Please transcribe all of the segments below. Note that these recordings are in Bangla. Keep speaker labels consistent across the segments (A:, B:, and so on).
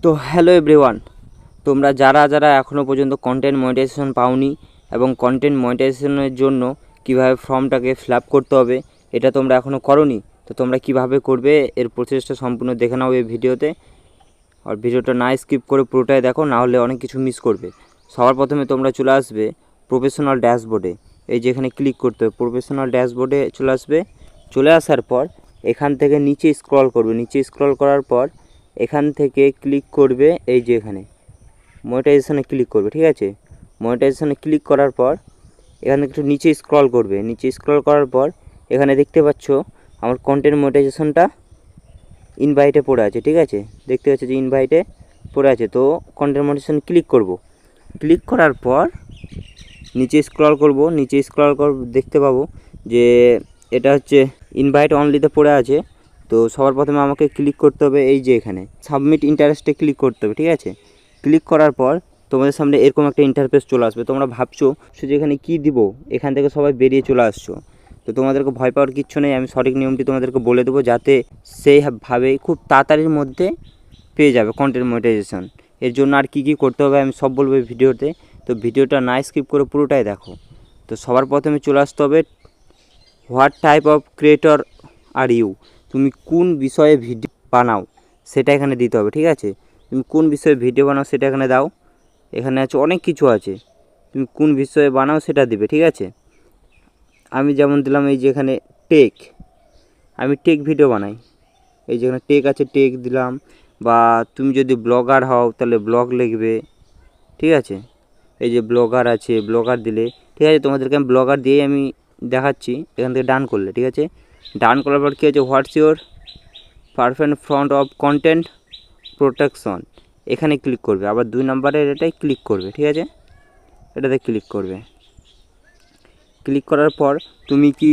A: তো হ্যালো এভরিওয়ান, তোমরা যারা যারা এখনও পর্যন্ত কন্টেন্ট মনিটাইজেশন পাওনি এবং কন্টেন্ট মনিটাইজেশনের জন্য কিভাবে ফর্মটাকে ফিল আপ করতে হবে এটা তোমরা এখনও করোনি, তো তোমরা কিভাবে করবে এর প্রসেসটা সম্পূর্ণ দেখে নাও এই ভিডিওতে। আর ভিডিওটা না স্কিপ করে পুরোটাই দেখো, না হলে অনেক কিছু মিস করবে। সবার প্রথমে তোমরা চলে আসবে প্রফেশনাল ড্যাশবোর্ডে, এই যে এখানে ক্লিক করতে হবে, প্রফেশনাল ড্যাশবোর্ডে চলে আসবে। চলে আসার পর এখান থেকে নিচে স্ক্রল করবে, নিচে স্ক্রল করার পর এখান থেকে ক্লিক করবে এই যে এখানে মনিটাইজেশনে ক্লিক করবে, ঠিক আছে। মনিটাইজেশনে ক্লিক করার পর এখান থেকে একটু নিচে স্ক্রল করবে, নিচে স্ক্রল করার পর এখানে দেখতে পাচ্ছ আমার কন্টেন্ট মনিটাইজেশনটা ইনভাইটে পড়ে আছে, ঠিক আছে। দেখতে পাচ্ছ যে ইনভাইটে পড়ে আছে, তো কন্টেন্ট মনিটাইজেশন ক্লিক করব। ক্লিক করার পর নিচে স্ক্রল করব, নিচে স্ক্রল দেখতে পাবো যে এটা হচ্ছে ইনভাইট অনলিতে পড়ে আছে। তো সবার প্রথমে আমাকে ক্লিক করতে হবে এই যে এখানে সাবমিট ইন্টারেস্টে ক্লিক করতে হবে, ঠিক আছে। ক্লিক করার পর তোমাদের সামনে এরকম একটা ইন্টারফেস চলে আসবে। তোমরা ভাবছো যে এখানে কী দিব, এখান থেকে সবাই বেরিয়ে চলে আসছো। তো তোমাদেরকে ভয় পাওয়ার কিচ্ছু নেই, আমি সঠিক নিয়মটি তোমাদেরকে বলে দেবো যাতে সেইভাবে খুব তাড়াতাড়ির মধ্যে পেয়ে যাবে কন্টেন্ট মনিটাইজেশন। এর জন্য আর কী কী করতে হবে আমি সব বলবো এই ভিডিওতে, তো ভিডিওটা না স্কিপ করে পুরোটাই দেখো। তো সবার প্রথমে চলে আসতে হবে what type of creator are you, তুমি কোন বিষয়ে ভিডিও বানাও সেটা এখানে দিতে হবে, ঠিক আছে। তুমি কোন বিষয়ে ভিডিও বানাও সেটা এখানে দাও। এখানে আছে অনেক কিছু আছে, তুমি কোন বিষয়ে বানাও সেটা দিবে, ঠিক আছে। আমি যেমন দিলাম এই যে এখানে টেক, আমি টেক ভিডিও বানাই, এই যেখানে টেক আছে টেক দিলাম। বা তুমি যদি ব্লগার হও তাহলে ব্লগ লিখবে, ঠিক আছে। এই যে ব্লগার আছে, ব্লগার দিলে, ঠিক আছে। তোমাদেরকে আমি ব্লগার দিয়েই আমি দেখাচ্ছি। এখান থেকে ডান করলে, ঠিক আছে। ডান করার পর কী আছে what's your perfect front of content protection, এখানে ক্লিক করবে। আবার 2 নম্বরের এটাই ক্লিক করবে, ঠিক আছে। এটাতে ক্লিক করবে। ক্লিক করার পর তুমি কি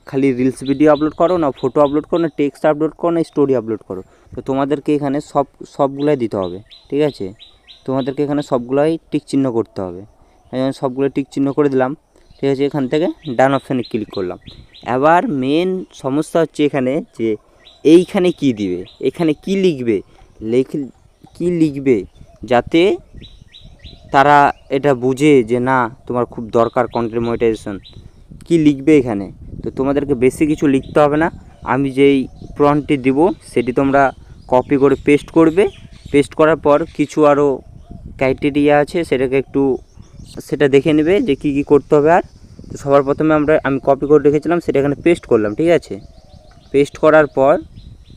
A: খালি রিলস ভিডিও আপলোড করো, না ফটো আপলোড করো, না টেক্সট আপলোড করো, না স্টোরি আপলোড করো, তো তোমাদেরকে এখানে সবগুলাই দিতে হবে, ঠিক আছে। তোমাদেরকে এখানে সবগুলাই টিক চিহ্ন করতে হবে। আমি সবগুলো টিক চিহ্ন করে দিলাম, ঠিক আছে। এখান থেকে ডান অপশানে ক্লিক করলাম। এবার মেন সমস্যা হচ্ছে এখানে যে এইখানে কি দিবে, এখানে কি লিখবে, কি লিখবে যাতে তারা এটা বুঝে যে না তোমার খুব দরকার কন্টেন্ট মনিটাইজেশন। কি লিখবে এখানে, তো তোমাদেরকে বেশি কিছু লিখতে হবে না। আমি যেই প্রম্পটটি দিব সেটি তোমরা কপি করে পেস্ট করবে। পেস্ট করার পর কিছু আরও ক্রাইটেরিয়া আছে সেটা দেখে নেবে যে কি কি করতে হবে। আর তো সবার প্রথমে আমি কপি করে রেখেছিলাম সেটা এখানে পেস্ট করলাম, ঠিক আছে। পেস্ট করার পর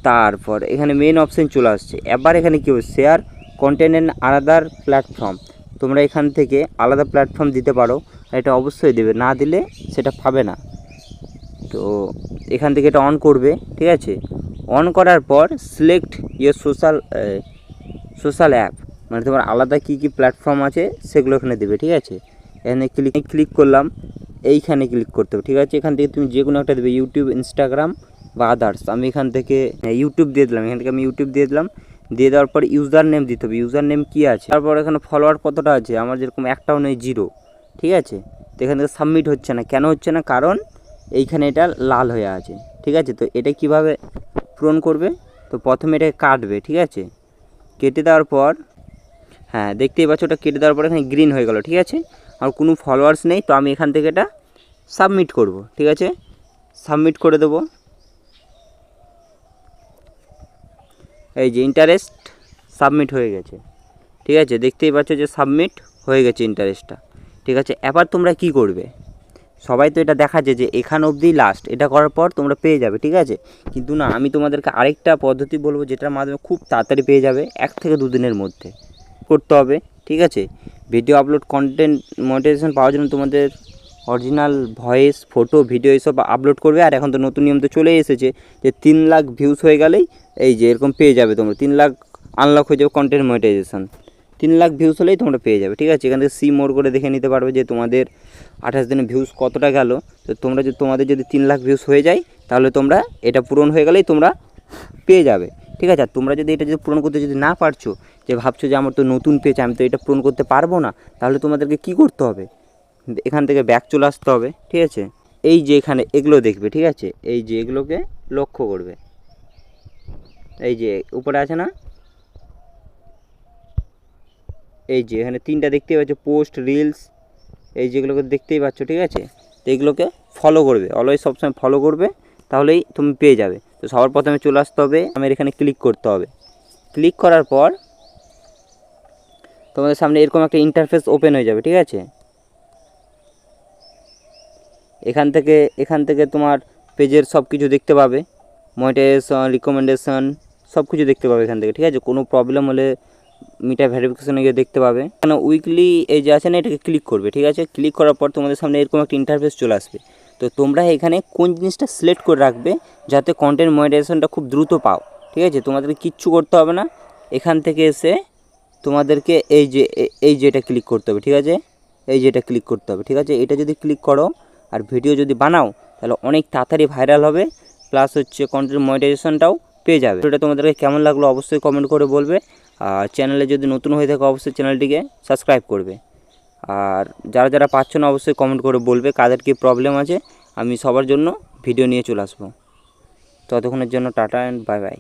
A: তারপর এখানে মেন অপশান চলে আসছে। এবার এখানে কী হবে শেয়ার কন্টেন্ট এন্ড আলাদার প্ল্যাটফর্ম, তোমরা এখান থেকে আলাদা প্ল্যাটফর্ম দিতে পারো, এটা অবশ্যই দেবে, না দিলে সেটা পাবে না। তো এখান থেকে এটা অন করবে, ঠিক আছে। অন করার পর সিলেক্ট ইয়োর সোশ্যাল অ্যাপ, মানে তোমার আলাদা কী কী প্ল্যাটফর্ম আছে সেগুলো এখানে দেবে, ঠিক আছে। এখানে ক্লিক করলাম, এইখানে ক্লিক করতে হবে, ঠিক আছে। এখান থেকে তুমি যে কোনো একটা দেবে, ইউটিউব, ইনস্টাগ্রাম বা আদার্স। আমি এখান থেকে ইউটিউব দিয়ে দিলাম, এখান থেকে আমি ইউটিউব দিয়ে দিলাম। দিয়ে দেওয়ার পর ইউজার নেম দিতে হবে, ইউজার নেম কী আছে। তারপর এখানে ফলোয়ার কতটা আছে, আমার যেরকম একটাও নেই, 0, ঠিক আছে। তো এখান থেকে সাবমিট হচ্ছে না, কেন হচ্ছে না, কারণ এইখানে এটা লাল হয়ে আছে, ঠিক আছে। তো এটা কিভাবে পূরণ করবে, তো প্রথমে এটাকে কাটবে, ঠিক আছে। কেটে দেওয়ার পর হ্যাঁ দেখতেই পাচ্ছ ওটা কেটে দেওয়ার পর এখানে গ্রিন হয়ে গেল, ঠিক আছে। আর কোনো ফলোয়ার্স নেই, তো আমি এখান থেকে এটা সাবমিট করব, ঠিক আছে। সাবমিট করে দেবো। এই যে ইন্টারেস্ট সাবমিট হয়ে গেছে, ঠিক আছে। দেখতেই পাচ্ছ যে সাবমিট হয়ে গেছে ইন্টারেস্টটা, ঠিক আছে। এবার তোমরা কি করবে, সবাই তো এটা দেখাচ্ছে যে এখান অবধি লাস্ট, এটা করার পর তোমরা পেয়ে যাবে, ঠিক আছে। কিন্তু না, আমি তোমাদেরকে আরেকটা পদ্ধতি বলবো যেটার মাধ্যমে খুব তাড়াতাড়ি পেয়ে যাবে, 1 থেকে 2 দিনের মধ্যে করতে হবে, ঠিক আছে। ভিডিও আপলোড কন্টেন্ট মনিটাইজেশন পাওয়ার জন্য তোমাদের অরিজিনাল ভয়েস, ফটো, ভিডিও এইসব আপলোড করবে। আর এখন তো নতুন নিয়ম তো চলেই এসেছে যে 3 লাখ ভিউজ হয়ে গেলেই এই যে এরকম পেয়ে যাবে তোমরা, 3 লাখ আনলক হয়ে যাবে কন্টেন্ট মনিটাইজেশন। 3 লাখ ভিউজ হলেই তোমরা পেয়ে যাবে, ঠিক আছে। এখান থেকে সি মোর করে দেখে নিতে পারবে যে তোমাদের 28 দিনে ভিউজ কতটা গেল। তো তোমাদের যদি 3 লাখ ভিউজ হয়ে যায় তাহলে তোমরা এটা পূরণ হয়ে গেলেই তোমরা পেয়ে যাবে, ঠিক আছে। আর তোমরা যদি এটা পূরণ করতে না পারছো, যে ভাবছো যে আমার তো নতুন পেজ, আমি তো এটা পূরণ করতে পারবো না, তাহলে তোমাদেরকে কি করতে হবে, এখান থেকে ব্যাক চলে আসতে হবে, ঠিক আছে। এই যে এখানে এগুলো দেখবে, ঠিক আছে। এই যে এগুলোকে লক্ষ্য করবে, এই যে উপরে আছে না, এই যে এখানে 3টা দেখতেই পাচ্ছ, পোস্ট, রিলস, এই যেগুলোকে দেখতেই পাচ্ছ, ঠিক আছে। তো এগুলোকে ফলো করবে, অলওয়েজ সবসময় ফলো করবে, তাহলেই তুমি পেয়ে যাবে। তো সবার প্রথমে চলে আসতে হবে, আমার এখানে ক্লিক করতে হবে। ক্লিক করার পর তোমাদের সামনে এরকম একটা ইন্টারফেস ওপেন হয়ে যাবে, ঠিক আছে। এখান থেকে তোমার পেজের সব কিছু দেখতে পাবে, মনিটাইজেশন, রিকমেন্ডেশন, সব কিছু দেখতে পাবে এখান থেকে, ঠিক আছে। কোনো প্রবলেম হলে মিটা ভেরিফিকেশনে গিয়ে দেখতে পাবে। এখানে উইকলি এই যে আছে না, এটাকে ক্লিক করবে, ঠিক আছে। ক্লিক করার পর তোমাদের সামনে এরকম একটা ইন্টারফেস চলে আসবে। তো তোমরা এখানে কোন জিনিসটা সিলেক্ট করে রাখবে যাতে কন্টেন্ট মনিটাইজেশনটা খুব দ্রুত পাও, ঠিক আছে। তোমাদের কিচ্ছু করতে হবে না, এখান থেকে এসে তোমাদেরকে এই যে এটা ক্লিক করতে হবে, ঠিক আছে। এই যে এটা ক্লিক করতে হবে, ঠিক আছে। এটা যদি ক্লিক করো আর ভিডিও যদি বানাও তাহলে অনেক তাড়াতাড়ি ভাইরাল হবে, প্লাস হচ্ছে কন্টেন্ট মনিটাইজেশনটাও পেয়ে যাবে। এটা তোমাদেরকে কেমন লাগলো অবশ্যই কমেন্ট করে বলবে। আর চ্যানেলে যদি নতুন হয়ে থাকে অবশ্যই চ্যানেলটিকে সাবস্ক্রাইব করবে। আর যারা পাচ্ছ না অবশ্যই কমেন্ট করে বলবে কাদের কী প্রবলেম আছে, আমি সবার জন্য ভিডিও নিয়ে চলে আসবো। ততক্ষণের জন্য টাটা অ্যান্ড বাই বাই।